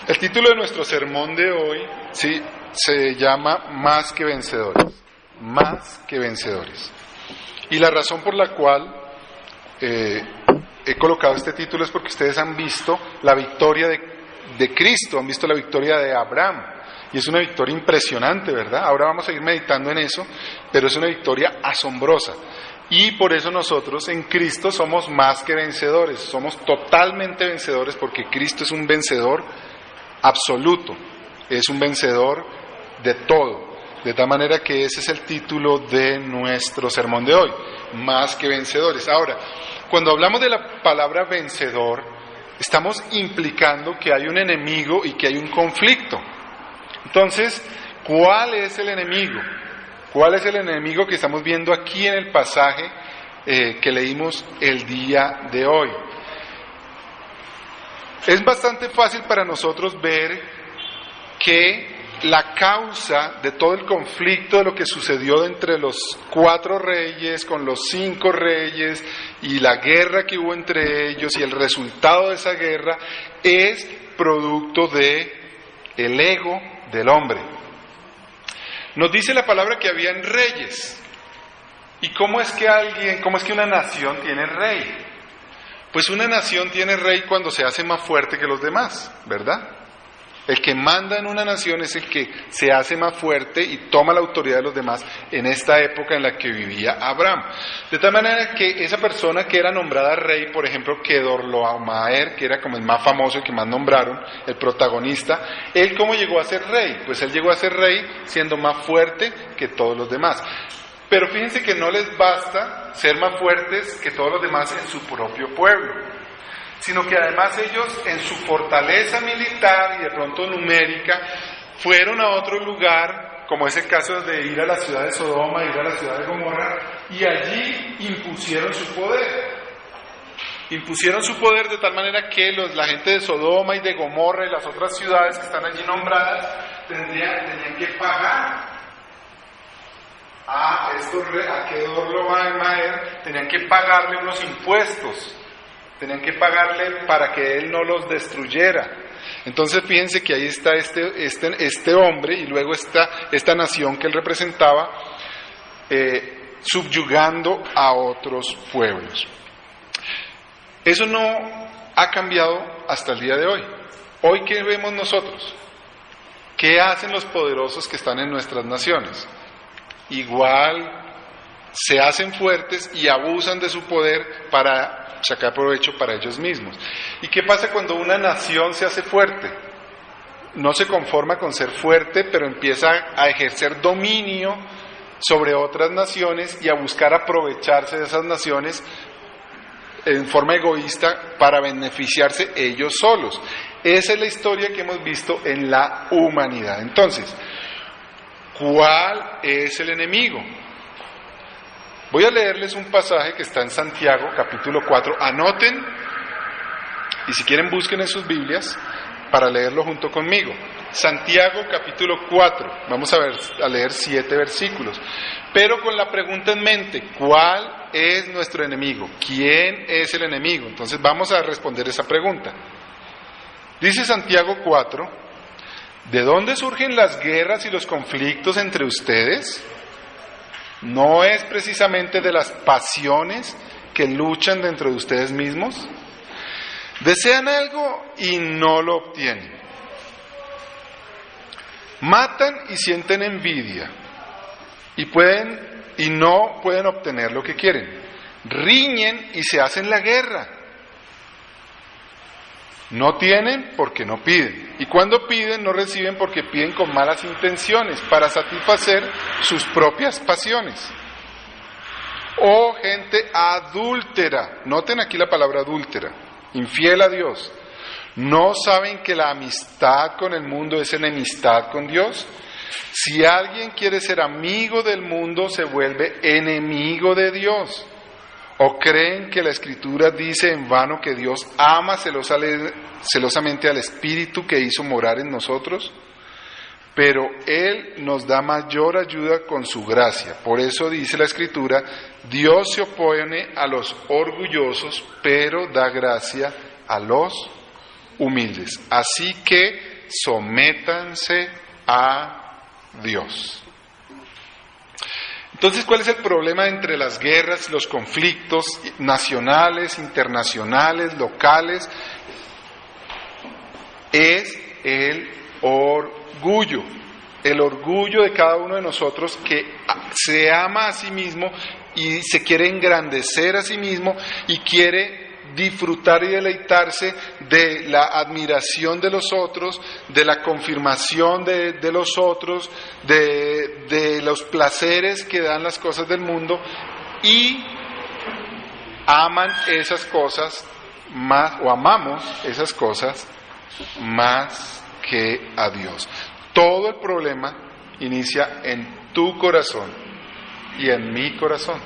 El título de nuestro sermón de hoy, sí, se llama Más que vencedores. Más que vencedores. Y la razón por la cual he colocado este título es porque ustedes han visto la victoria de Cristo, han visto la victoria de Abraham. Y es una victoria impresionante, ¿verdad? Ahora vamos a ir meditando en eso, pero es una victoria asombrosa. Y por eso nosotros en Cristo somos más que vencedores, somos totalmente vencedores porque Cristo es un vencedor absoluto, es un vencedor de todo. De tal manera que ese es el título de nuestro sermón de hoy, más que vencedores. Ahora, cuando hablamos de la palabra vencedor, estamos implicando que hay un enemigo y que hay un conflicto. Entonces, ¿cuál es el enemigo? ¿Cuál es el enemigo que estamos viendo aquí en el pasaje que leímos el día de hoy? Es bastante fácil para nosotros ver que la causa de todo el conflicto de lo que sucedió entre los 4 reyes con los 5 reyes y la guerra que hubo entre ellos y el resultado de esa guerra es producto de el ego del hombre. Nos dice la palabra que habían reyes. ¿Y cómo es que una nación tiene rey? Pues una nación tiene rey cuando se hace más fuerte que los demás, ¿verdad? El que manda en una nación es el que se hace más fuerte y toma la autoridad de los demás en esta época en la que vivía Abraham. De tal manera que esa persona que era nombrada rey, por ejemplo, Kedorlaomer, que era como el más famoso, el que más nombraron, el protagonista, ¿él cómo llegó a ser rey? Pues él llegó a ser rey siendo más fuerte que todos los demás. Pero fíjense que no les basta ser más fuertes que todos los demás en su propio pueblo, sino que además ellos en su fortaleza militar y de pronto numérica fueron a otro lugar, como es el caso de ir a la ciudad de Sodoma, ir a la ciudad de Gomorra, y allí impusieron su poder. Impusieron su poder de tal manera que la gente de Sodoma y de Gomorra y las otras ciudades que están allí nombradas tenían que pagar a Kedorlaomer, tenían que pagarle unos impuestos. Tenían que pagarle para que él no los destruyera. Entonces fíjense que ahí está este hombre y luego esta nación que él representaba subyugando a otros pueblos. Eso no ha cambiado hasta el día de hoy. Hoy, ¿qué vemos nosotros? ¿Qué hacen los poderosos que están en nuestras naciones? Igual se hacen fuertes y abusan de su poder para sacar provecho para ellos mismos. ¿Y qué pasa cuando una nación se hace fuerte? No se conforma con ser fuerte, pero empieza a ejercer dominio sobre otras naciones y a buscar aprovecharse de esas naciones en forma egoísta para beneficiarse ellos solos. Esa es la historia que hemos visto en la humanidad. Entonces, ¿cuál es el enemigo? Voy a leerles un pasaje que está en Santiago, capítulo 4. Anoten, y si quieren busquen en sus Biblias para leerlo junto conmigo. Santiago, capítulo 4. Vamos a leer 7 versículos. Pero con la pregunta en mente, ¿cuál es nuestro enemigo? ¿Quién es el enemigo? Entonces vamos a responder esa pregunta. Dice Santiago 4, ¿de dónde surgen las guerras y los conflictos entre ustedes? ¿No es precisamente de las pasiones que luchan dentro de ustedes mismos? Desean algo y no lo obtienen. Matan y sienten envidia y no pueden obtener lo que quieren. Riñen y se hacen la guerra. No tienen porque no piden. Y cuando piden no reciben porque piden con malas intenciones para satisfacer sus propias pasiones. Oh gente adúltera. Noten aquí la palabra adúltera. Infiel a Dios. ¿No saben que la amistad con el mundo es enemistad con Dios? Si alguien quiere ser amigo del mundo, se vuelve enemigo de Dios. ¿O creen que la Escritura dice en vano que Dios ama celosamente al Espíritu que hizo morar en nosotros? Pero Él nos da mayor ayuda con su gracia. Por eso dice la Escritura, Dios se opone a los orgullosos, pero da gracia a los humildes. Así que sométanse a Dios. Entonces, ¿cuál es el problema entre las guerras, los conflictos nacionales, internacionales, locales? Es el orgullo de cada uno de nosotros que se ama a sí mismo y se quiere engrandecer a sí mismo y quiere disfrutar y deleitarse de la admiración de los otros, de la confirmación de los otros, de los placeres que dan las cosas del mundo, y aman esas cosas más, o amamos esas cosas más que a Dios. Todo el problema inicia en tu corazón y en mi corazón.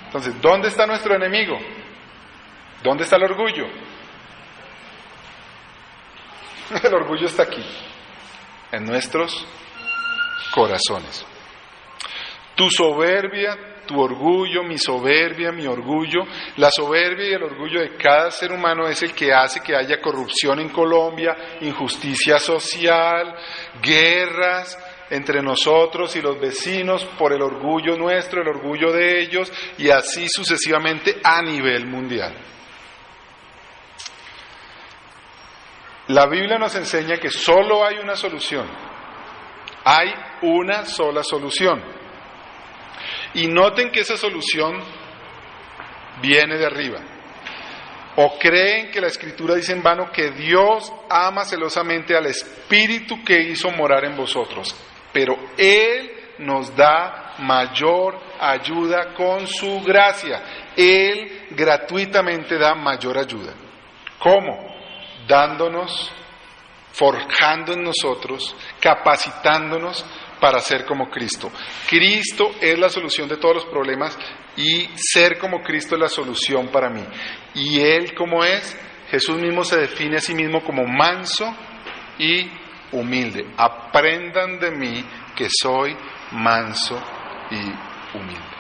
Entonces, ¿dónde está nuestro enemigo? ¿Dónde está el orgullo? El orgullo está aquí, en nuestros corazones. Tu soberbia, tu orgullo, mi soberbia, mi orgullo, la soberbia y el orgullo de cada ser humano es el que hace que haya corrupción en Colombia, injusticia social, guerras entre nosotros y los vecinos por el orgullo nuestro, el orgullo de ellos, y así sucesivamente a nivel mundial. La Biblia nos enseña que solo hay una solución. Hay una sola solución. Y noten que esa solución viene de arriba. O creen que la Escritura dice en vano que Dios ama celosamente al Espíritu que hizo morar en vosotros. Pero Él nos da mayor ayuda con su gracia. Él gratuitamente da mayor ayuda. ¿Cómo? Dándonos, forjando en nosotros, capacitándonos para ser como Cristo. Cristo es la solución de todos los problemas y ser como Cristo es la solución para mí. Y Él, ¿cómo es? Jesús mismo se define a sí mismo como manso y humilde. Aprendan de mí que soy manso y humilde.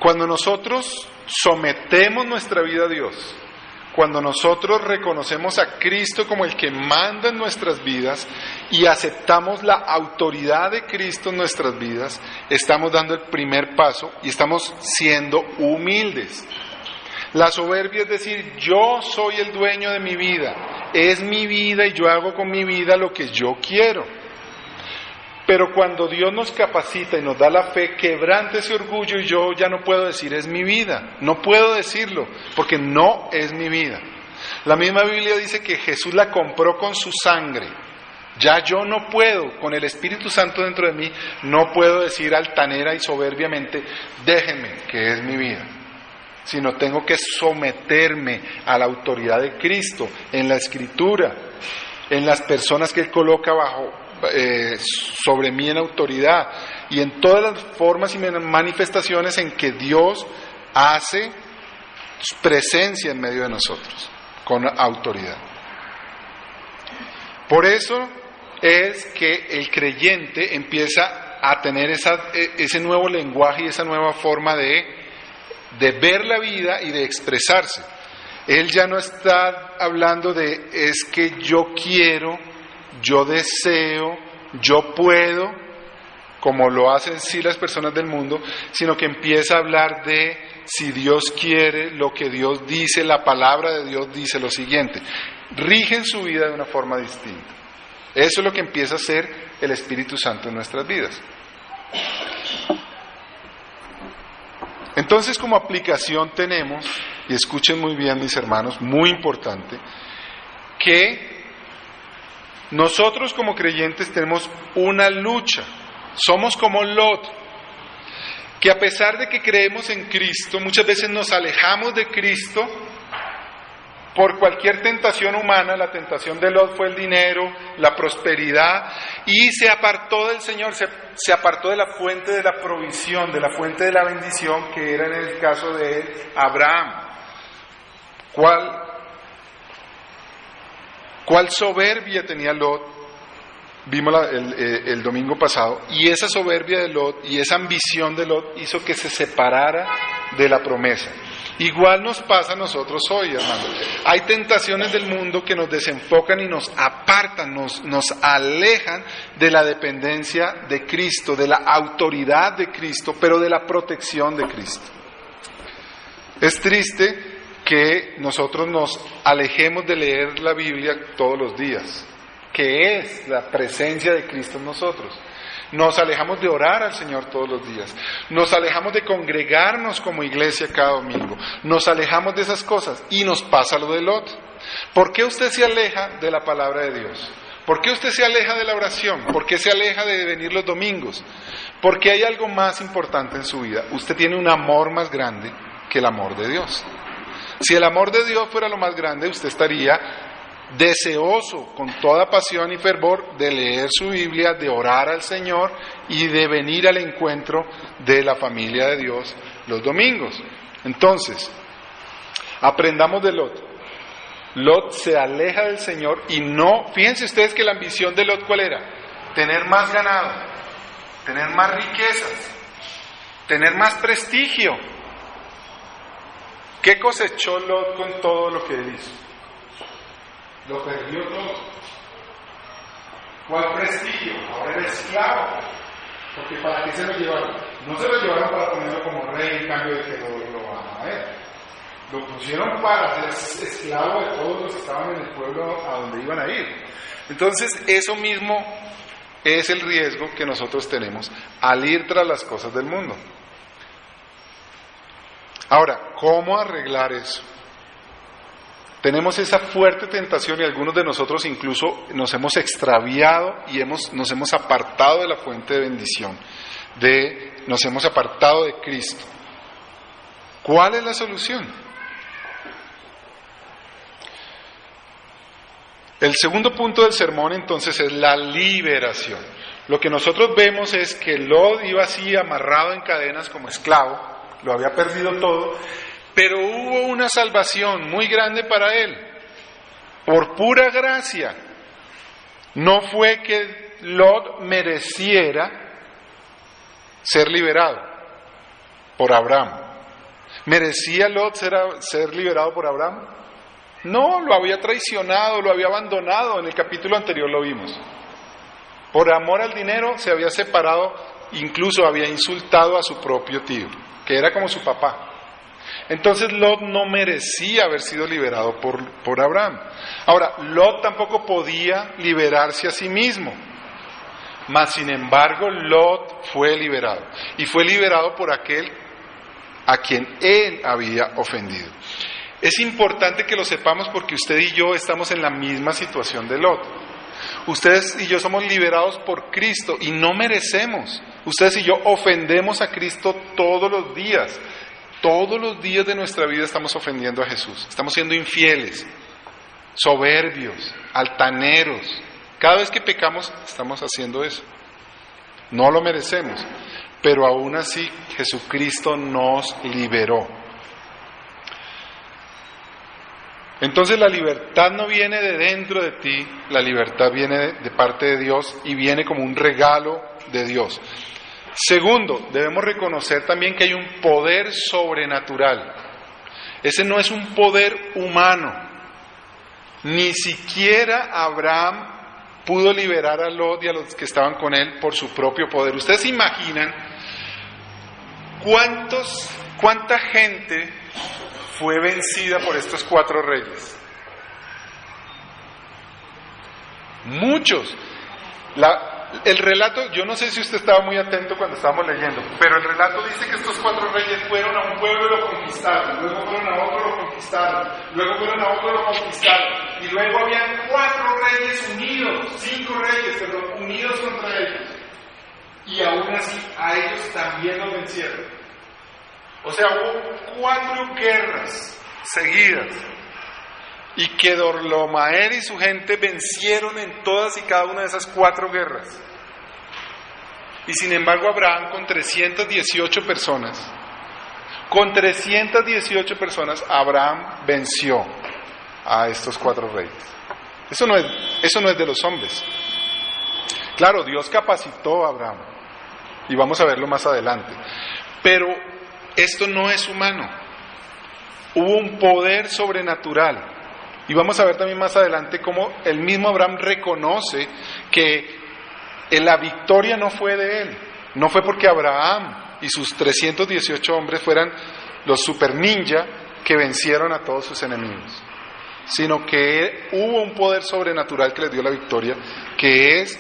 Cuando nosotros sometemos nuestra vida a Dios, cuando nosotros reconocemos a Cristo como el que manda en nuestras vidas y aceptamos la autoridad de Cristo en nuestras vidas, estamos dando el primer paso y estamos siendo humildes. La soberbia es decir, yo soy el dueño de mi vida, es mi vida y yo hago con mi vida lo que yo quiero. Pero cuando Dios nos capacita y nos da la fe, quebranta ese orgullo y yo ya no puedo decir es mi vida. No puedo decirlo porque no es mi vida. La misma Biblia dice que Jesús la compró con su sangre. Ya yo no puedo, con el Espíritu Santo dentro de mí, no puedo decir altanera y soberbiamente, déjenme que es mi vida. Sino tengo que someterme a la autoridad de Cristo en la Escritura, en las personas que Él coloca sobre mí en autoridad y en todas las formas y manifestaciones en que Dios hace presencia en medio de nosotros con autoridad. Por eso es que el creyente empieza a tener ese nuevo lenguaje y esa nueva forma de ver la vida y de expresarse. Él ya no está hablando de es que yo quiero, yo deseo, yo puedo, como lo hacen sí las personas del mundo, sino que empieza a hablar de si Dios quiere, lo que Dios dice, la palabra de Dios dice lo siguiente. Rigen su vida de una forma distinta. Eso es lo que empieza a hacer el Espíritu Santo en nuestras vidas. Entonces, como aplicación tenemos, y escuchen muy bien mis hermanos, muy importante, que nosotros como creyentes tenemos una lucha. Somos como Lot, que a pesar de que creemos en Cristo, muchas veces nos alejamos de Cristo por cualquier tentación humana. La tentación de Lot fue el dinero, la prosperidad, y se apartó del Señor, se apartó de la fuente de la provisión, de la fuente de la bendición, que era en el caso de Abraham. ¿Cuál soberbia tenía Lot? Vimos el domingo pasado, y esa soberbia de Lot y esa ambición de Lot hizo que se separara de la promesa. Igual nos pasa a nosotros hoy, hermano. Hay tentaciones del mundo que nos desenfocan y nos apartan, nos alejan de la dependencia de Cristo, de la autoridad de Cristo, pero de la protección de Cristo. Es triste que nosotros nos alejemos de leer la Biblia todos los días, que es la presencia de Cristo en nosotros. Nos alejamos de orar al Señor todos los días. Nos alejamos de congregarnos como iglesia cada domingo. Nos alejamos de esas cosas y nos pasa lo de Lot. ¿Por qué usted se aleja de la palabra de Dios? ¿Por qué usted se aleja de la oración? ¿Por qué se aleja de venir los domingos? Porque hay algo más importante en su vida. Usted tiene un amor más grande que el amor de Dios. Si el amor de Dios fuera lo más grande, usted estaría deseoso con toda pasión y fervor de leer su Biblia, de orar al Señor y de venir al encuentro de la familia de Dios los domingos. Entonces, aprendamos de Lot. Lot se aleja del Señor y no, fíjense ustedes que la ambición de Lot, ¿cuál era? Tener más ganado, tener más riquezas, tener más prestigio. ¿Qué cosechó Lot con todo lo que él hizo? Lo perdió todo. ¿Cuál prestigio? Ahora era esclavo. Porque ¿para qué se lo llevaron? No se lo llevaron para ponerlo como rey en cambio de que lo van a ver. Lo pusieron para ser esclavo de todos los que estaban en el pueblo a donde iban a ir. Entonces, eso mismo es el riesgo que nosotros tenemos al ir tras las cosas del mundo. Ahora, ¿cómo arreglar eso? Tenemos esa fuerte tentación y algunos de nosotros incluso nos hemos extraviado y nos hemos apartado de la fuente de bendición, nos hemos apartado de Cristo. ¿Cuál es la solución? El segundo punto del sermón entonces es la liberación. Lo que nosotros vemos es que Lot iba así amarrado en cadenas como esclavo, lo había perdido todo, pero hubo una salvación muy grande para él, por pura gracia. No fue que Lot mereciera ser liberado por Abraham. ¿Merecía Lot ser liberado por Abraham? No, lo había traicionado, lo había abandonado, en el capítulo anterior lo vimos. Por amor al dinero se había separado, incluso había insultado a su propio tío, que era como su papá. Entonces Lot no merecía haber sido liberado por Abraham. Ahora, Lot tampoco podía liberarse a sí mismo, mas sin embargo Lot fue liberado, y fue liberado por aquel a quien él había ofendido. Es importante que lo sepamos porque usted y yo estamos en la misma situación de Lot. Ustedes y yo somos liberados por Cristo y no merecemos. Ustedes y yo ofendemos a Cristo todos los días. Todos los días de nuestra vida estamos ofendiendo a Jesús. Estamos siendo infieles, soberbios, altaneros. Cada vez que pecamos estamos haciendo eso. No lo merecemos, pero aún así Jesucristo nos liberó. Entonces la libertad no viene de dentro de ti, la libertad viene de parte de Dios y viene como un regalo de Dios. Segundo, debemos reconocer también que hay un poder sobrenatural. Ese no es un poder humano. Ni siquiera Abraham pudo liberar a Lot y a los que estaban con él por su propio poder. ¿Ustedes se imaginan cuánta gente fue vencida por estos 4 reyes? Muchos. El relato, yo no sé si usted estaba muy atento cuando estábamos leyendo, pero el relato dice que estos 4 reyes fueron a un pueblo y lo conquistaron, luego fueron a otro y lo conquistaron, luego fueron a otro y lo conquistaron, y luego habían 4 reyes unidos, 5 reyes, perdón, unidos contra ellos, y aún así a ellos también los vencieron. O sea, hubo 4 guerras seguidas, y Kedorlaomer y su gente vencieron en todas y cada una de esas 4 guerras. Y sin embargo Abraham con 318 personas, Abraham venció a estos 4 reyes. Eso no es de los hombres. Claro, Dios capacitó a Abraham, y vamos a verlo más adelante. Pero esto no es humano. hubo un poder sobrenatural. Y vamos a ver también más adelante cómo el mismo Abraham reconoce que la victoria no fue de él. No fue porque Abraham y sus 318 hombres fueran los super ninja que vencieron a todos sus enemigos, sino que hubo un poder sobrenatural que les dio la victoria, que es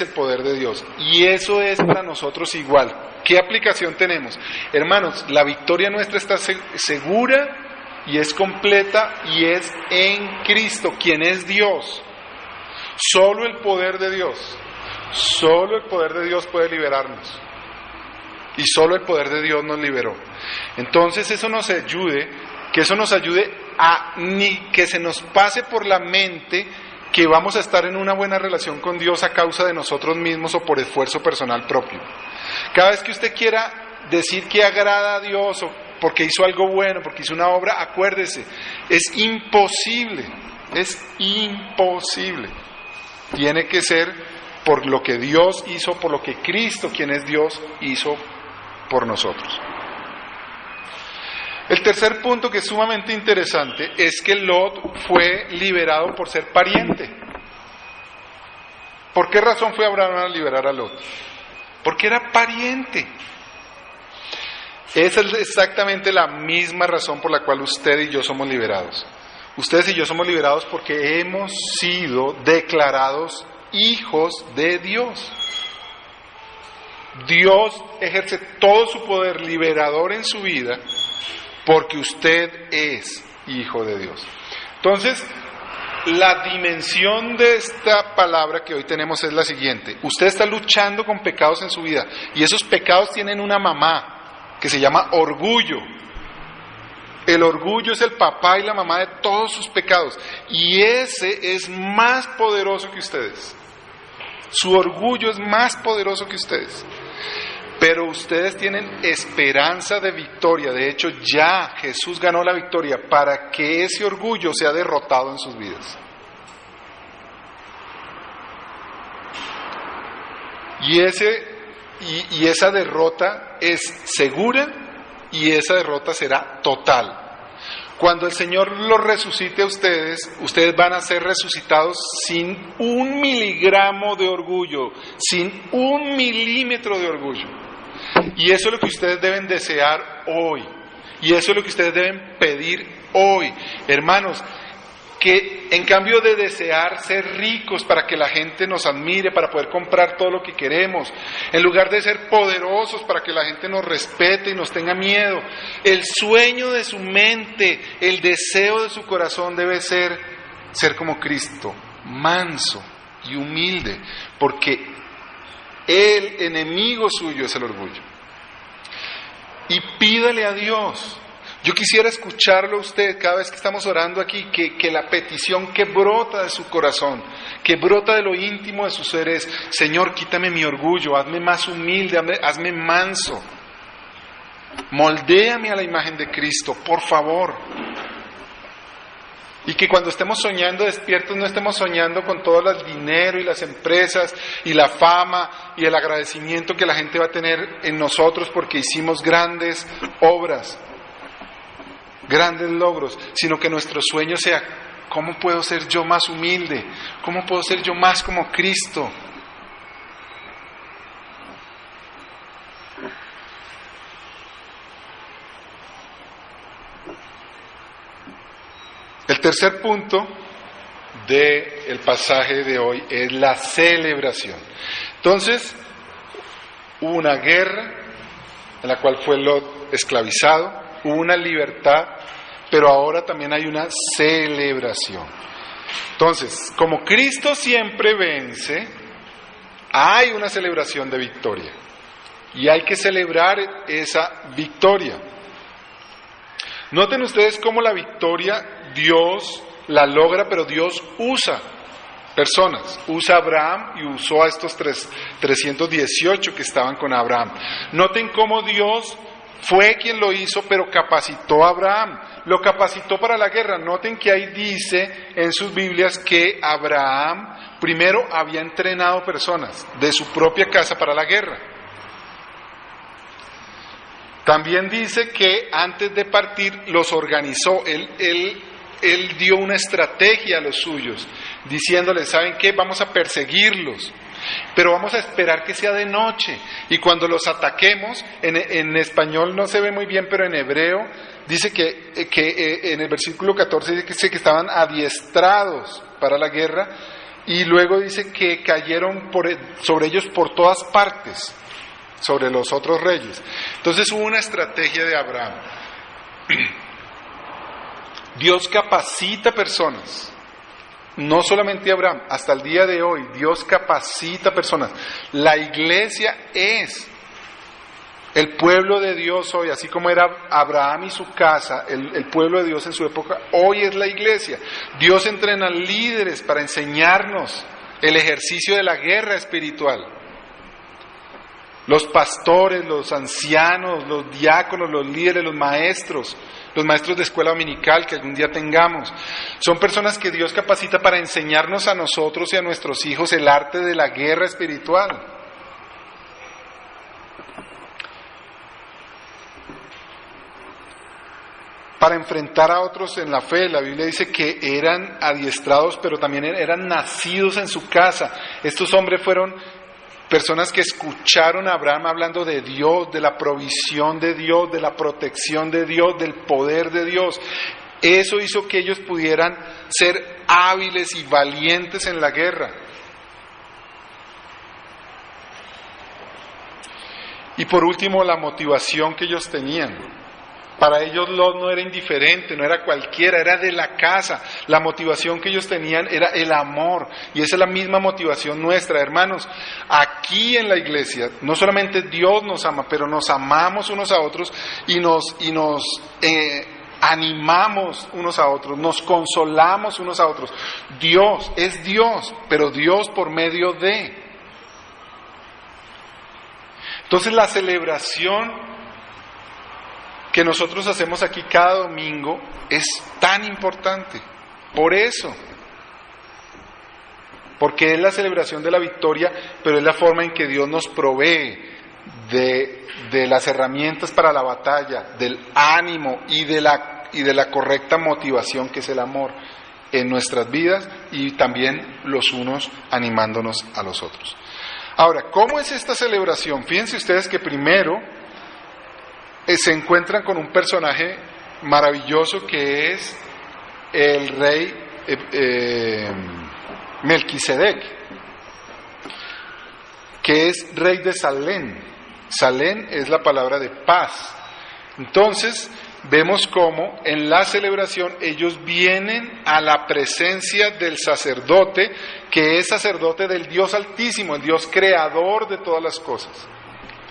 el poder de Dios. Y eso es para nosotros igual. ¿Qué aplicación tenemos? Hermanos, la victoria nuestra está segura y es completa y es en Cristo, quien es Dios. Solo el poder de Dios puede liberarnos. Y solo el poder de Dios nos liberó. Entonces eso nos ayude a ni que se nos pase por la mente que vamos a estar en una buena relación con Dios a causa de nosotros mismos o por esfuerzo personal propio. Cada vez que usted quiera decir que agrada a Dios o porque hizo algo bueno, porque hizo una obra, acuérdese, es imposible. Tiene que ser por lo que Dios hizo, por lo que Cristo, quien es Dios, hizo por nosotros. El tercer punto, que es sumamente interesante, es que Lot fue liberado por ser pariente. ¿Por qué razón fue Abraham a liberar a Lot? Porque era pariente. Esa es exactamente la misma razón por la cual usted y yo somos liberados. Ustedes y yo somos liberados porque hemos sido declarados hijos de Dios. Dios ejerce todo su poder liberador en su vida porque usted es hijo de Dios. Entonces, la dimensión de esta palabra que hoy tenemos es la siguiente. Usted está luchando con pecados en su vida y esos pecados tienen una mamá que se llama orgullo. El orgullo es el papá y la mamá de todos sus pecados y ese es más poderoso que ustedes. Su orgullo es más poderoso que ustedes. Pero ustedes tienen esperanza de victoria. De hecho, ya Jesús ganó la victoria para que ese orgullo sea derrotado en sus vidas. Y esa derrota es segura y esa derrota será total. Cuando el Señor los resucite a ustedes, ustedes van a ser resucitados sin 1 miligramo de orgullo, sin 1 milímetro de orgullo. Y eso es lo que ustedes deben desear hoy. Y eso es lo que ustedes deben pedir hoy. Hermanos, que en cambio de desear ser ricos para que la gente nos admire, para poder comprar todo lo que queremos, en lugar de ser poderosos para que la gente nos respete y nos tenga miedo, el sueño de su mente, el deseo de su corazón debe ser como Cristo, manso y humilde, porque el enemigo suyo es el orgullo. Y pídale a Dios. Yo quisiera escucharlo a usted cada vez que estamos orando aquí, que la petición que brota de su corazón, que brota de lo íntimo de su ser es: Señor, quítame mi orgullo, hazme más humilde, hazme manso, moldéame a la imagen de Cristo, por favor. Y que cuando estemos soñando despiertos no estemos soñando con todo el dinero y las empresas y la fama y el agradecimiento que la gente va a tener en nosotros porque hicimos grandes obras, grandes logros, sino que nuestro sueño sea: ¿cómo puedo ser yo más humilde? ¿Cómo puedo ser yo más como Cristo? El tercer punto del pasaje de hoy es la celebración. Entonces, hubo una guerra en la cual fue Lot esclavizado, hubo una libertad, pero ahora también hay una celebración. Entonces, como Cristo siempre vence, hay una celebración de victoria y hay que celebrar esa victoria. Noten ustedes cómo la victoria Dios la logra, pero Dios usa personas. Usa a Abraham y usó a estos 318 que estaban con Abraham. Noten cómo Dios fue quien lo hizo, pero capacitó a Abraham. Lo capacitó para la guerra. Noten que ahí dice en sus Biblias que Abraham primero había entrenado personas de su propia casa para la guerra. También dice que antes de partir los organizó, él dio una estrategia a los suyos, diciéndoles, ¿saben qué? Vamos a perseguirlos, pero vamos a esperar que sea de noche, y cuando los ataquemos, en español no se ve muy bien, pero en hebreo dice que en el versículo 14 dice que estaban adiestrados para la guerra, y luego dice que cayeron sobre ellos por todas partes, sobre los otros reyes. Entonces hubo una estrategia de Abraham. Dios capacita personas, no solamente Abraham, hasta el día de hoy Dios capacita personas. La iglesia es el pueblo de Dios hoy, así como era Abraham y su casa, el pueblo de Dios en su época, hoy es la iglesia. Dios entrena líderes para enseñarnos el ejercicio de la guerra espiritual. Los pastores, los ancianos, los diáconos, los líderes, los maestros de escuela dominical que algún día tengamos, son personas que Dios capacita para enseñarnos a nosotros y a nuestros hijos el arte de la guerra espiritual. Para enfrentar a otros en la fe. La Biblia dice que eran adiestrados, pero también eran nacidos en su casa. Estos hombres fueron personas que escucharon a Abraham hablando de Dios, de la provisión de Dios, de la protección de Dios, del poder de Dios. Eso hizo que ellos pudieran ser hábiles y valientes en la guerra. Y por último, la motivación que ellos tenían. Para ellos Lot no era indiferente, no era cualquiera, era de la casa. La motivación que ellos tenían era el amor, y esa es la misma motivación nuestra, hermanos. Aquí en la iglesia, no solamente Dios nos ama, pero nos amamos unos a otros y nos animamos unos a otros, nos consolamos unos a otros. Dios es Dios, pero Dios por medio de. Entonces la celebración que nosotros hacemos aquí cada domingo es tan importante, por eso, porque es la celebración de la victoria, pero es la forma en que Dios nos provee de las herramientas para la batalla, del ánimo y de la correcta motivación que es el amor en nuestras vidas, y también los unos animándonos a los otros. Ahora, ¿cómo es esta celebración? Fíjense ustedes que primero se encuentran con un personaje maravilloso que es el rey Melquisedec, que es rey de Salem. Salem es la palabra de paz. Entonces vemos cómo en la celebración ellos vienen a la presencia del sacerdote, que es sacerdote del Dios Altísimo, el Dios creador de todas las cosas.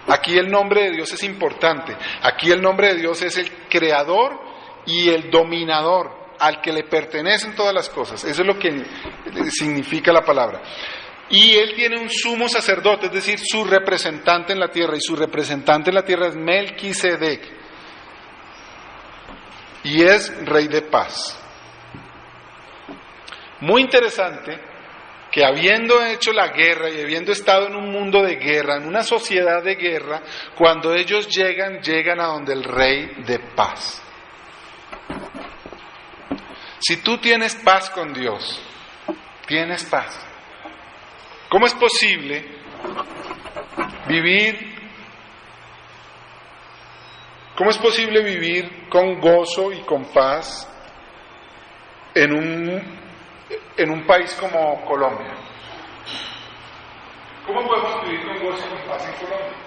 Aquí el nombre de Dios es importante. Aquí el nombre de Dios es el creador y el dominador, al que le pertenecen todas las cosas. Eso es lo que significa la palabra. Y él tiene un sumo sacerdote, es decir, su representante en la tierra, y su representante en la tierra es Melquisedec, y es rey de paz. Muy interesante que habiendo hecho la guerra y habiendo estado en un mundo de guerra, en una sociedad de guerra, cuando ellos llegan a donde el rey de paz. Si tú tienes paz con Dios, tienes paz. ¿Cómo es posible vivir con gozo y con paz en un país como Colombia? ¿Cómo podemos vivir con gozo y con paz en Colombia?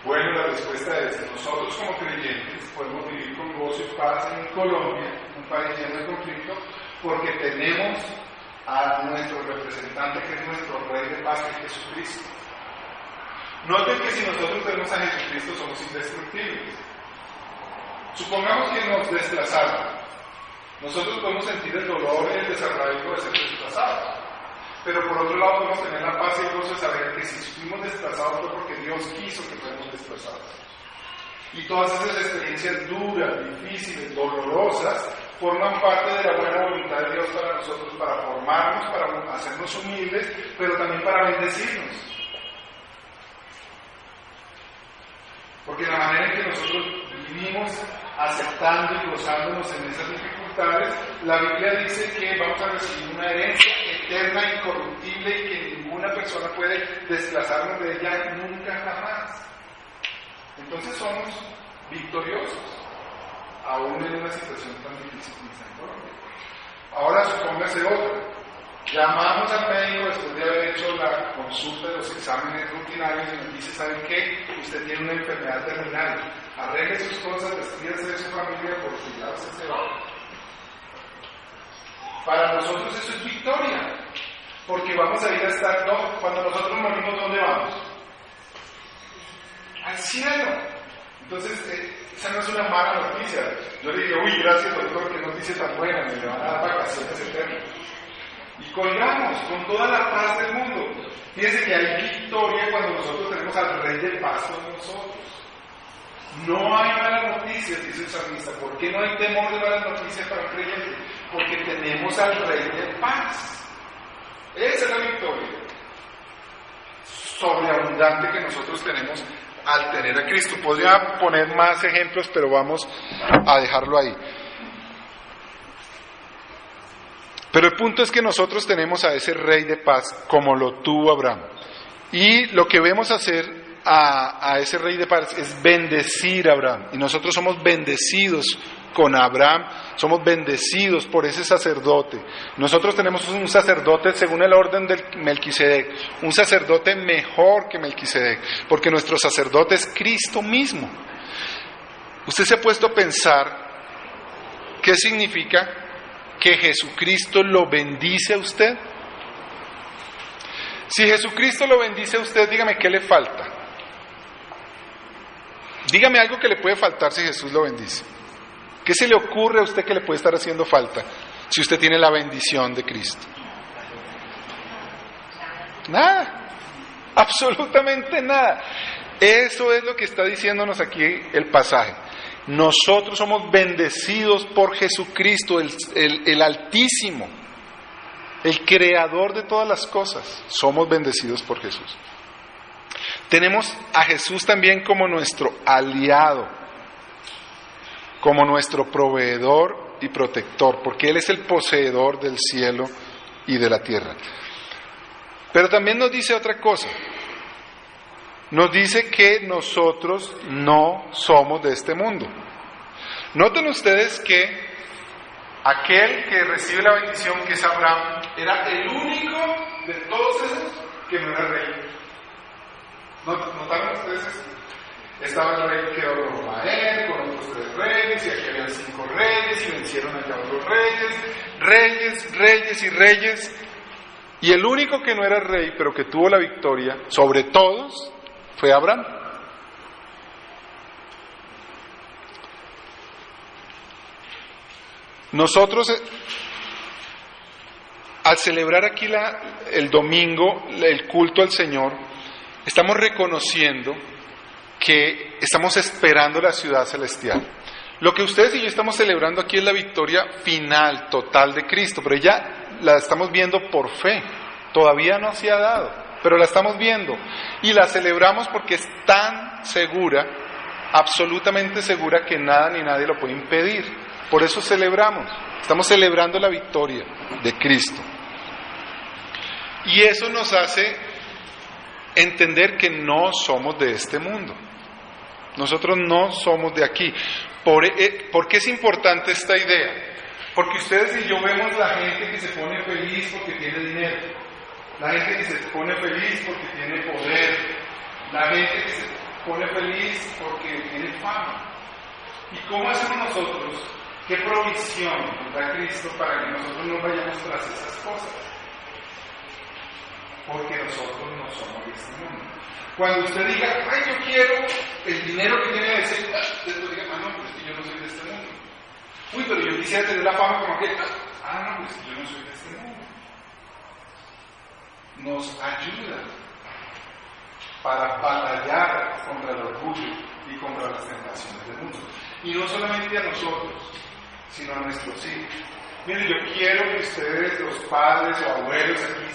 Bueno, la respuesta es: nosotros como creyentes podemos vivir con gozo y paz en Colombia, un país lleno de conflicto, porque tenemos a nuestro representante, que es nuestro Rey de paz, que es Jesucristo. Noten que si nosotros tenemos a Jesucristo somos indestructibles. Supongamos que nos desplazaron. Nosotros podemos sentir el dolor y el desarraigo de ser desplazados, pero por otro lado podemos tener la paz y el gozo de saber que si fuimos desplazados fue porque Dios quiso que fuéramos desplazados. Y todas esas experiencias duras, difíciles, dolorosas, forman parte de la buena voluntad de Dios para nosotros, para formarnos, para hacernos humildes, pero también para bendecirnos. Porque la manera en que nosotros vivimos aceptando y gozándonos en esas dificultades, la Biblia dice que vamos a recibir una herencia eterna, incorruptible y que ninguna persona puede desplazarnos de ella nunca jamás. Entonces somos victoriosos, aún en una situación tan difícil como está en Colombia. Ahora supóngase otra. Llamamos al médico después de haber hecho la consulta de los exámenes rutinarios y nos dice, ¿saben qué? Usted tiene una enfermedad terminal. Arregle sus cosas, despídase de su familia porque ya usted se va. Para nosotros eso es victoria, porque vamos a ir a estar, no, cuando nosotros morimos, ¿dónde vamos? Al cielo. Entonces, esa no es una mala noticia. Yo le digo, uy, gracias doctor, que noticia tan buena, me van a dar vacaciones eternas. Y colgamos con toda la paz del mundo. Fíjense que hay victoria cuando nosotros tenemos al Rey de Paz con nosotros. No hay malas noticias, dice el salmista. ¿Por qué no hay temor de malas noticias para el creyente? Porque tenemos al Rey de Paz. Esa es la victoria sobreabundante que nosotros tenemos al tener a Cristo. Podría poner más ejemplos, pero vamos a dejarlo ahí. Pero el punto es que nosotros tenemos a ese Rey de Paz como lo tuvo Abraham. Y lo que vemos hacer a ese Rey de Paz es bendecir a Abraham. Y nosotros somos bendecidos con Abraham, somos bendecidos por ese sacerdote. Nosotros tenemos un sacerdote según el orden del Melquisedec, un sacerdote mejor que Melquisedec, porque nuestro sacerdote es Cristo mismo. ¿Usted se ha puesto a pensar qué significa que Jesucristo lo bendice a usted? Si Jesucristo lo bendice a usted, dígame qué le falta. Dígame algo que le puede faltar si Jesús lo bendice. ¿Qué se le ocurre a usted que le puede estar haciendo falta si usted tiene la bendición de Cristo? Nada, absolutamente nada. Eso es lo que está diciéndonos aquí el pasaje. Nosotros somos bendecidos por Jesucristo, el Altísimo, el Creador de todas las cosas. Somos bendecidos por Jesús. Tenemos a Jesús también como nuestro aliado, como nuestro proveedor y protector, porque Él es el poseedor del cielo y de la tierra. Pero también nos dice otra cosa. Nos dice que nosotros no somos de este mundo. Noten ustedes que aquel que recibe la bendición, que es Abraham, era el único de todos esos que no era rey. ¿Notaron ustedes esto? Estaba el rey que era Romael, con otros 3 reyes, y aquí había 5 reyes, y vencieron allá otros reyes. Y el único que no era rey, pero que tuvo la victoria sobre todos, fue Abraham. Nosotros, al celebrar aquí el domingo, el culto al Señor, estamos reconociendo que estamos esperando la ciudad celestial. Lo que ustedes y yo estamos celebrando aquí es la victoria final, total de Cristo, pero ya la estamos viendo por fe. Todavía no se ha dado, pero la estamos viendo. Y la celebramos porque es tan segura, absolutamente segura, que nada ni nadie lo puede impedir. Por eso celebramos. Estamos celebrando la victoria de Cristo. Y eso nos hace entender que no somos de este mundo. Nosotros no somos de aquí. ¿Por qué es importante esta idea? Porque ustedes y yo vemos la gente que se pone feliz porque tiene dinero, la gente que se pone feliz porque tiene poder, la gente que se pone feliz porque tiene fama. ¿Y cómo hacemos nosotros? ¿Qué provisión nos da Cristo para que nosotros no vayamos tras esas cosas? Porque nosotros no somos de este mundo. Cuando usted diga, ay, yo quiero el dinero que tiene ese, usted diga, no, pues que yo no soy de este mundo. Uy, pero yo quisiera tener la fama como aquel. No, pues yo no soy de este mundo. Nos ayuda para batallar contra el orgullo y contra las tentaciones del mundo. Y no solamente a nosotros, sino a nuestros hijos. Miren, yo quiero que ustedes, los padres o abuelos aquí,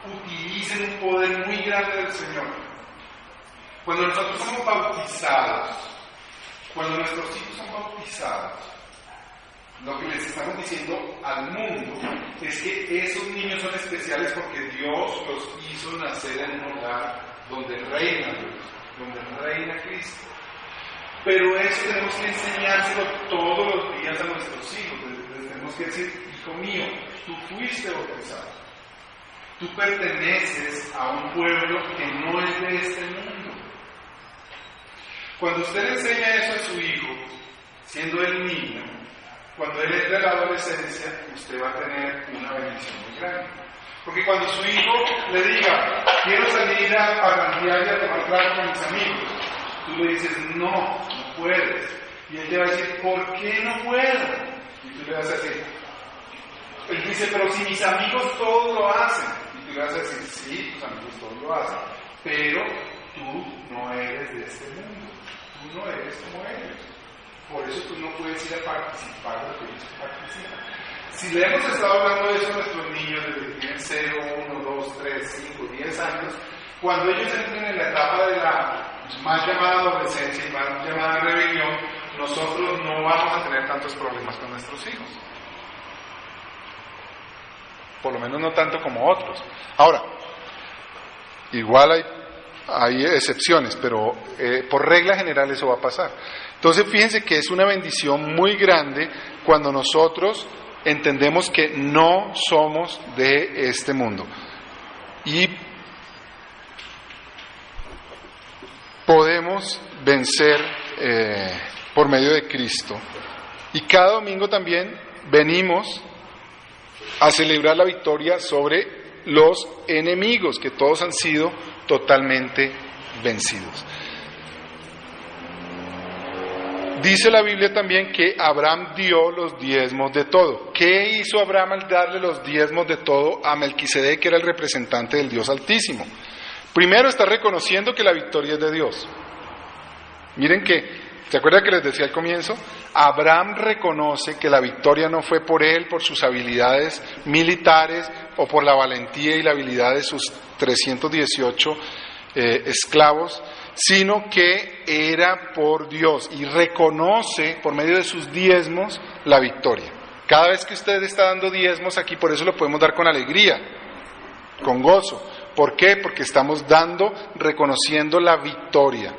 utilicen un poder muy grande del Señor Cuando nosotros somos bautizados, cuando nuestros hijos son bautizados, lo que les estamos diciendo al mundo es que esos niños son especiales porque Dios los hizo nacer en un hogar donde reina Dios, donde reina Cristo. Pero eso tenemos que enseñárselo todos los días a nuestros hijos. Les tenemos que decir, hijo mío, tú fuiste bautizado. Tú perteneces a un pueblo que no es de este mundo. Cuando usted le enseña eso a su hijo, siendo él niño, cuando él entre a la adolescencia, usted va a tener una bendición muy grande. Porque cuando su hijo le diga, quiero salir a parrandear y a tomar trago con mis amigos, tú le dices, no puedes. Y él te va a decir, ¿por qué no puedo? Y tú le vas a decir, él dice, pero si mis amigos todos lo hacen. Y tú le vas a decir, sí, tus amigos todos lo hacen, pero tú no eres de este mundo. Tú no eres como ellos. Por eso tú no puedes ir a participar de lo que ellos participan. Si le hemos estado hablando de eso a nuestros niños desde que tienen 0, 1, 2, 3, 5, 10 años, cuando ellos entren en la etapa de la más llamada adolescencia y más llamada rebelión, nosotros no vamos a tener tantos problemas con nuestros hijos. Por lo menos no tanto como otros. Ahora, igual hay excepciones, pero por regla general eso va a pasar. Entonces fíjense que es una bendición muy grande cuando nosotros entendemos que no somos de este mundo y podemos vencer por medio de Cristo. Y cada domingo también venimos a celebrar la victoria sobre los enemigos, que todos han sido totalmente vencidos. Dice la Biblia también que Abraham dio los diezmos de todo. ¿Qué hizo Abraham al darle los diezmos de todo a Melquisedec, que era el representante del Dios Altísimo? Primero está reconociendo que la victoria es de Dios. Miren que, ¿se acuerdan que les decía al comienzo? Abraham reconoce que la victoria no fue por él, por sus habilidades militares o por la valentía y la habilidad de sus 318 esclavos, sino que era por Dios, y reconoce por medio de sus diezmos la victoria. Cada vez que usted está dando diezmos aquí, por eso lo podemos dar con alegría, con gozo. ¿Por qué? Porque estamos reconociendo la victoria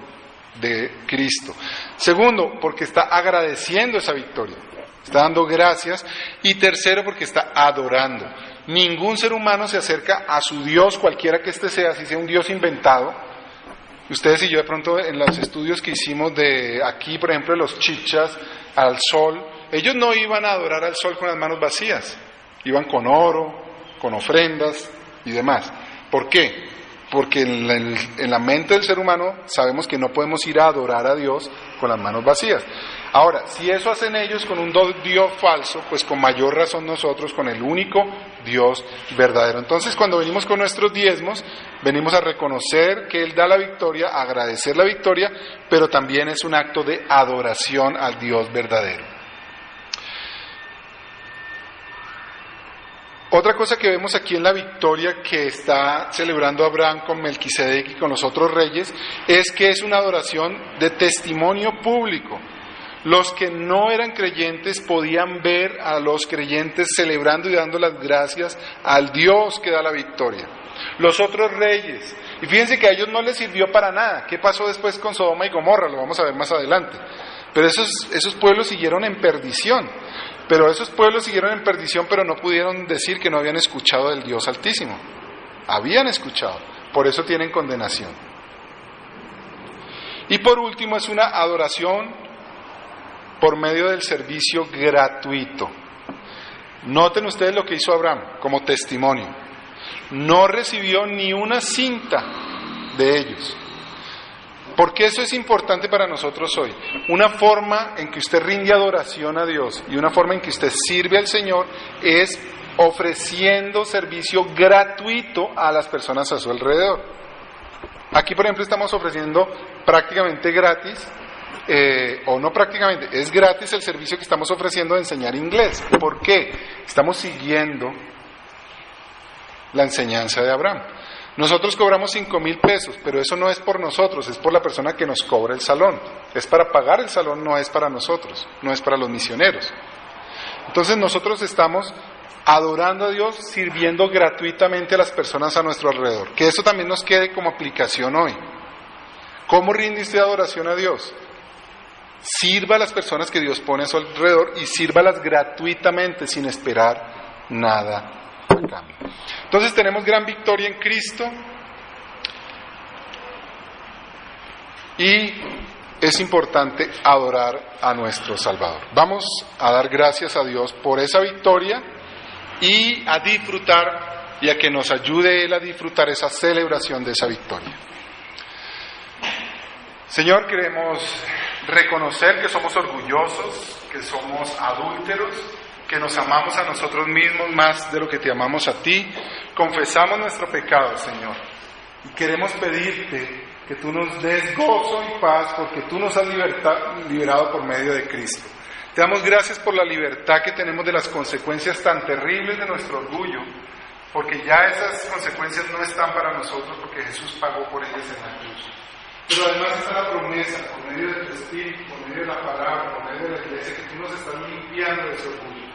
de Cristo. Segundo, porque está agradeciendo esa victoria, está dando gracias. Y tercero, porque está adorando. Ningún ser humano se acerca a su Dios, cualquiera que éste sea, si sea un Dios inventado. Ustedes y yo de pronto en los estudios que hicimos de aquí, por ejemplo, de los chichas, al sol, ellos no iban a adorar al sol con las manos vacías, iban con oro, con ofrendas y demás. ¿Por qué? Porque en la mente del ser humano sabemos que no podemos ir a adorar a Dios con las manos vacías. Ahora, si eso hacen ellos con un Dios falso, pues con mayor razón nosotros con el único Dios verdadero. Entonces, cuando venimos con nuestros diezmos, venimos a reconocer que Él da la victoria, a agradecer la victoria, pero también es un acto de adoración al Dios verdadero. Otra cosa que vemos aquí en la victoria que está celebrando Abraham con Melquisedec y con los otros reyes, es que es una adoración de testimonio público. Los que no eran creyentes podían ver a los creyentes celebrando y dando las gracias al Dios que da la victoria. Los otros reyes, y fíjense que a ellos no les sirvió para nada. ¿Qué pasó después con Sodoma y Gomorra? Lo vamos a ver más adelante. Pero esos pueblos siguieron en perdición. Pero no pudieron decir que no habían escuchado del Dios Altísimo. Habían escuchado, por eso tienen condenación. Y por último es una adoración por medio del servicio gratuito. Noten ustedes lo que hizo Abraham como testimonio. No recibió ni una cinta de ellos. ¿Por qué eso es importante para nosotros hoy? Una forma en que usted rinde adoración a Dios y una forma en que usted sirve al Señor es ofreciendo servicio gratuito a las personas a su alrededor. Aquí, por ejemplo, estamos ofreciendo prácticamente gratis, o no prácticamente, es gratis el servicio que estamos ofreciendo de enseñar inglés. ¿Por qué? Estamos siguiendo la enseñanza de Abraham. Nosotros cobramos 5,000 pesos, pero eso no es por nosotros, es por la persona que nos cobra el salón. Es para pagar el salón, no es para nosotros, no es para los misioneros. Entonces nosotros estamos adorando a Dios, sirviendo gratuitamente a las personas a nuestro alrededor. Que eso también nos quede como aplicación hoy. ¿Cómo rinde usted adoración a Dios? Sirva a las personas que Dios pone a su alrededor y sírvalas gratuitamente, sin esperar nada a cambio. Entonces tenemos gran victoria en Cristo y es importante adorar a nuestro Salvador. Vamos a dar gracias a Dios por esa victoria y a disfrutar y a que nos ayude Él a disfrutar esa celebración de esa victoria. Señor, queremos reconocer que somos orgullosos, que somos adúlteros, que nos amamos a nosotros mismos más de lo que te amamos a ti. Confesamos nuestro pecado, Señor, y queremos pedirte que tú nos des gozo y paz porque tú nos has liberado por medio de Cristo. Te damos gracias por la libertad que tenemos de las consecuencias tan terribles de nuestro orgullo, porque ya esas consecuencias no están para nosotros porque Jesús pagó por ellas en la cruz. Pero además está la promesa, por medio de tu Espíritu, por medio de la palabra, por medio de la iglesia, que tú nos estás limpiando de ese orgullo.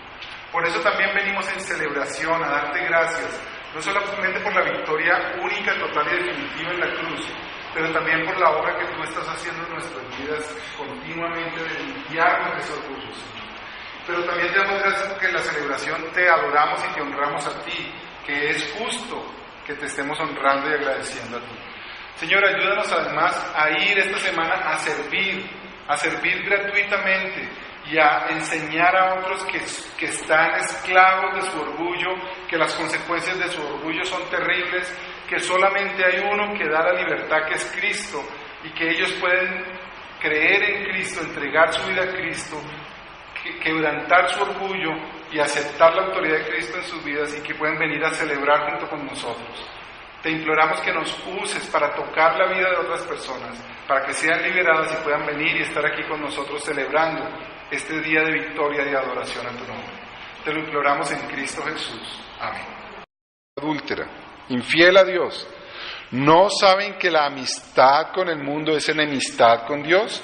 Por eso también venimos en celebración a darte gracias, no solamente por la victoria única, total y definitiva en la cruz, pero también por la obra que tú estás haciendo en nuestras vidas continuamente de limpiarnos de ese orgullo, Señor. Pero también te damos gracias porque en la celebración te adoramos y te honramos a ti, que es justo que te estemos honrando y agradeciendo a ti. Señor, ayúdanos además a ir esta semana a servir gratuitamente y a enseñar a otros que están esclavos de su orgullo, que las consecuencias de su orgullo son terribles, que solamente hay uno que da la libertad, que es Cristo, y que ellos pueden creer en Cristo, entregar su vida a Cristo, quebrantar su orgullo y aceptar la autoridad de Cristo en sus vidas y que pueden venir a celebrar junto con nosotros. Te imploramos que nos uses para tocar la vida de otras personas, para que sean liberadas y puedan venir y estar aquí con nosotros celebrando este día de victoria y de adoración a tu nombre. Te lo imploramos en Cristo Jesús. Amén. Adúltera, infiel a Dios, ¿no saben que la amistad con el mundo es enemistad con Dios?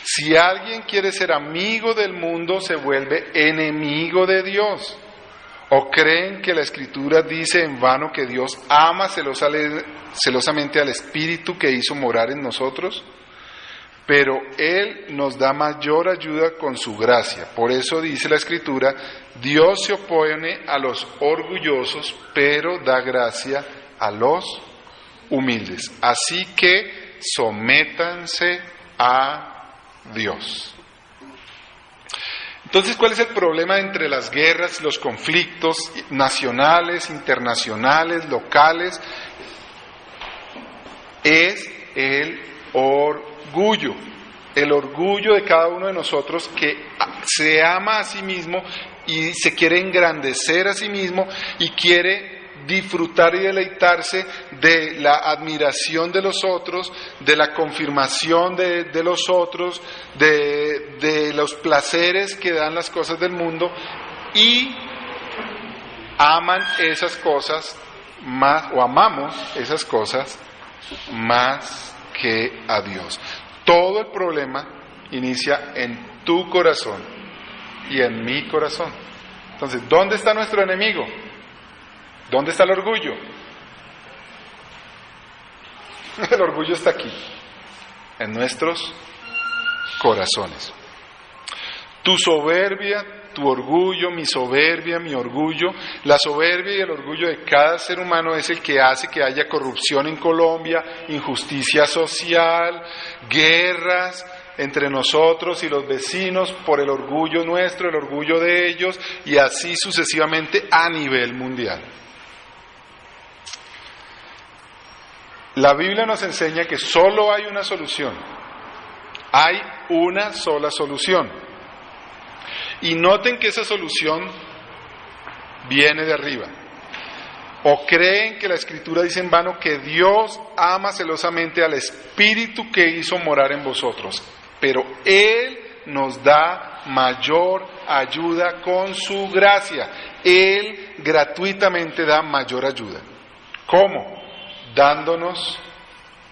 Si alguien quiere ser amigo del mundo, se vuelve enemigo de Dios. ¿O creen que la Escritura dice en vano que Dios ama celosamente al Espíritu que hizo morar en nosotros? Pero Él nos da mayor ayuda con su gracia. Por eso dice la Escritura, Dios se opone a los orgullosos, pero da gracia a los humildes. Así que sométanse a Dios. Entonces, ¿cuál es el problema entre las guerras, los conflictos nacionales, internacionales, locales? Es el orgullo de cada uno de nosotros que se ama a sí mismo y se quiere engrandecer a sí mismo y quiere disfrutar y deleitarse de la admiración de los otros, de la confirmación de los otros, de los placeres que dan las cosas del mundo, y aman esas cosas más, o amamos esas cosas más que a Dios. Todo el problema inicia en tu corazón y en mi corazón. Entonces, ¿dónde está nuestro enemigo? ¿Dónde está el orgullo? El orgullo está aquí, en nuestros corazones. Tu soberbia, tu orgullo, mi soberbia, mi orgullo, la soberbia y el orgullo de cada ser humano es el que hace que haya corrupción en Colombia, injusticia social, guerras entre nosotros y los vecinos por el orgullo nuestro, el orgullo de ellos, y así sucesivamente a nivel mundial. La Biblia nos enseña que solo hay una solución. Hay una sola solución. Y noten que esa solución viene de arriba. ¿O creen que la Escritura dice en vano que Dios ama celosamente al Espíritu que hizo morar en vosotros? Pero Él nos da mayor ayuda con su gracia. Él gratuitamente da mayor ayuda. ¿Cómo? dándonos,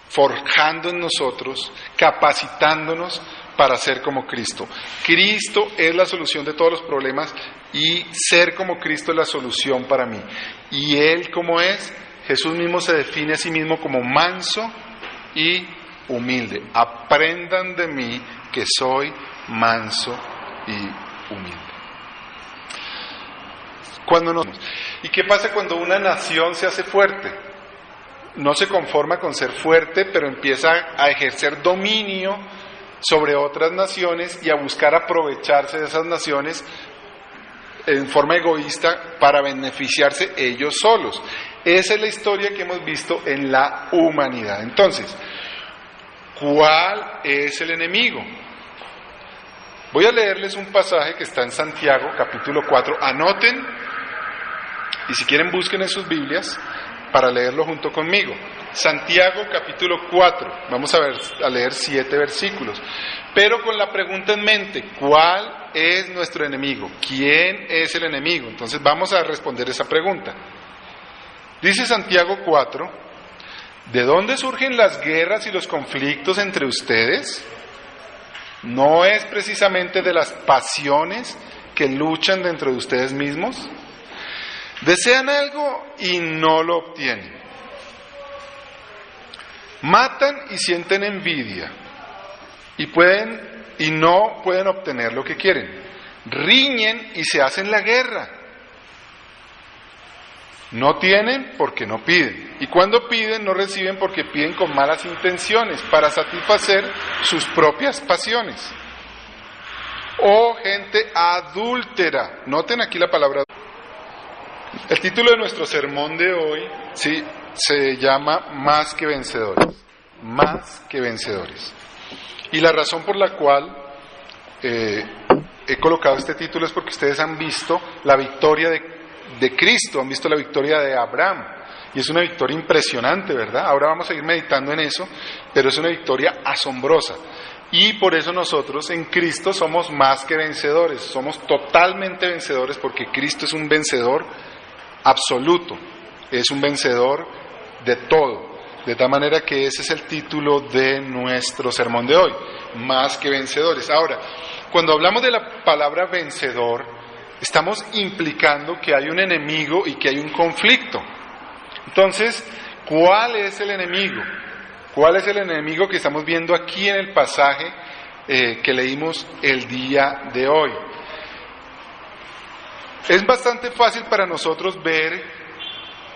forjando en nosotros, capacitándonos para ser como Cristo. Cristo es la solución de todos los problemas y ser como Cristo es la solución para mí. Y Él, ¿cómo es? Jesús mismo se define a sí mismo como manso y humilde. Aprendan de mí que soy manso y humilde. ¿Y qué pasa cuando una nación se hace fuerte? No se conforma con ser fuerte, pero empieza a ejercer dominio sobre otras naciones y a buscar aprovecharse de esas naciones en forma egoísta para beneficiarse ellos solos. Esa es la historia que hemos visto en la humanidad. Entonces, ¿cuál es el enemigo? Voy a leerles un pasaje que está en Santiago, capítulo 4. Anoten, y si quieren busquen en sus Biblias para leerlo junto conmigo. Santiago, capítulo 4. Vamos a leer 7 versículos. Pero con la pregunta en mente, ¿cuál es nuestro enemigo? ¿Quién es el enemigo? Entonces vamos a responder esa pregunta. Dice Santiago 4, ¿de dónde surgen las guerras y los conflictos entre ustedes? ¿No es precisamente de las pasiones que luchan dentro de ustedes mismos? Desean algo y no lo obtienen. Matan y sienten envidia y no pueden obtener lo que quieren. Riñen y se hacen la guerra. No tienen porque no piden. Y cuando piden no reciben porque piden con malas intenciones para satisfacer sus propias pasiones. Oh gente adúltera. Noten aquí la palabra. El título de nuestro sermón de hoy, sí, se llama Más que vencedores. Más que vencedores. Y la razón por la cual he colocado este título es porque ustedes han visto la victoria de Cristo, han visto la victoria de Abraham. Y es una victoria impresionante, ¿verdad? Ahora vamos a ir meditando en eso, pero es una victoria asombrosa. Y por eso nosotros en Cristo somos más que vencedores, somos totalmente vencedores porque Cristo es un vencedor absoluto, es un vencedor de todo. De tal manera que ese es el título de nuestro sermón de hoy, más que vencedores. Ahora, cuando hablamos de la palabra vencedor, estamos implicando que hay un enemigo y que hay un conflicto. Entonces, ¿cuál es el enemigo? ¿Cuál es el enemigo que estamos viendo aquí en el pasaje que leímos el día de hoy? Es bastante fácil para nosotros ver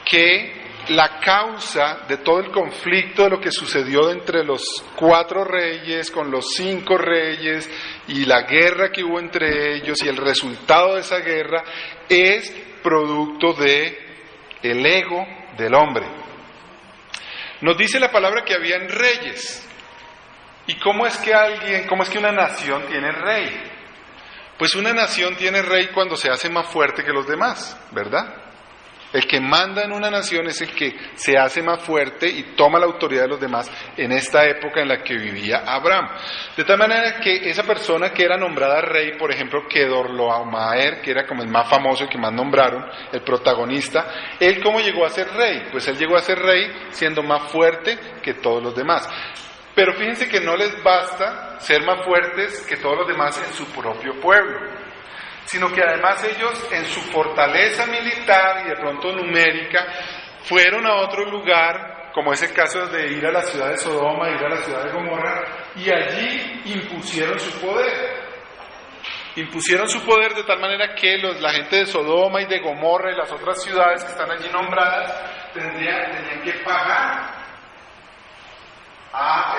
que la causa de todo el conflicto de lo que sucedió entre los 4 reyes con los 5 reyes y la guerra que hubo entre ellos y el resultado de esa guerra es producto de el ego del hombre. Nos dice la palabra que habían reyes. ¿Y cómo es que una nación tiene rey? Pues una nación tiene rey cuando se hace más fuerte que los demás, ¿verdad? El que manda en una nación es el que se hace más fuerte y toma la autoridad de los demás en esta época en la que vivía Abraham. De tal manera que esa persona que era nombrada rey, por ejemplo, Kedorlaomer, que era como el más famoso, el que más nombraron, el protagonista, ¿él cómo llegó a ser rey? Pues él llegó a ser rey siendo más fuerte que todos los demás. Pero fíjense que no les basta ser más fuertes que todos los demás en su propio pueblo, sino que además ellos en su fortaleza militar y de pronto numérica fueron a otro lugar, como es el caso de ir a la ciudad de Sodoma, ir a la ciudad de Gomorra, y allí impusieron su poder. Impusieron su poder de tal manera que la gente de Sodoma y de Gomorra y las otras ciudades que están allí nombradas tenían que pagar a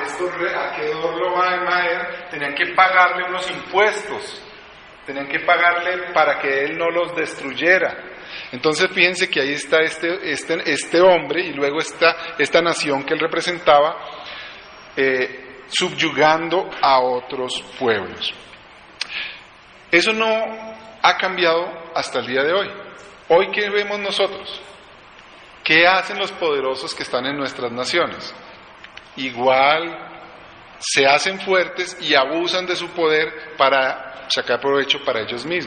Kedorlaomer, tenían que pagarle unos impuestos. Tenían que pagarle para que él no los destruyera. Entonces fíjense que ahí está este hombre y luego esta nación que él representaba subyugando a otros pueblos. Eso no ha cambiado hasta el día de hoy. Hoy, ¿qué vemos nosotros? ¿Qué hacen los poderosos que están en nuestras naciones? Igual se hacen fuertes y abusan de su poder para sacar provecho para ellos mismos.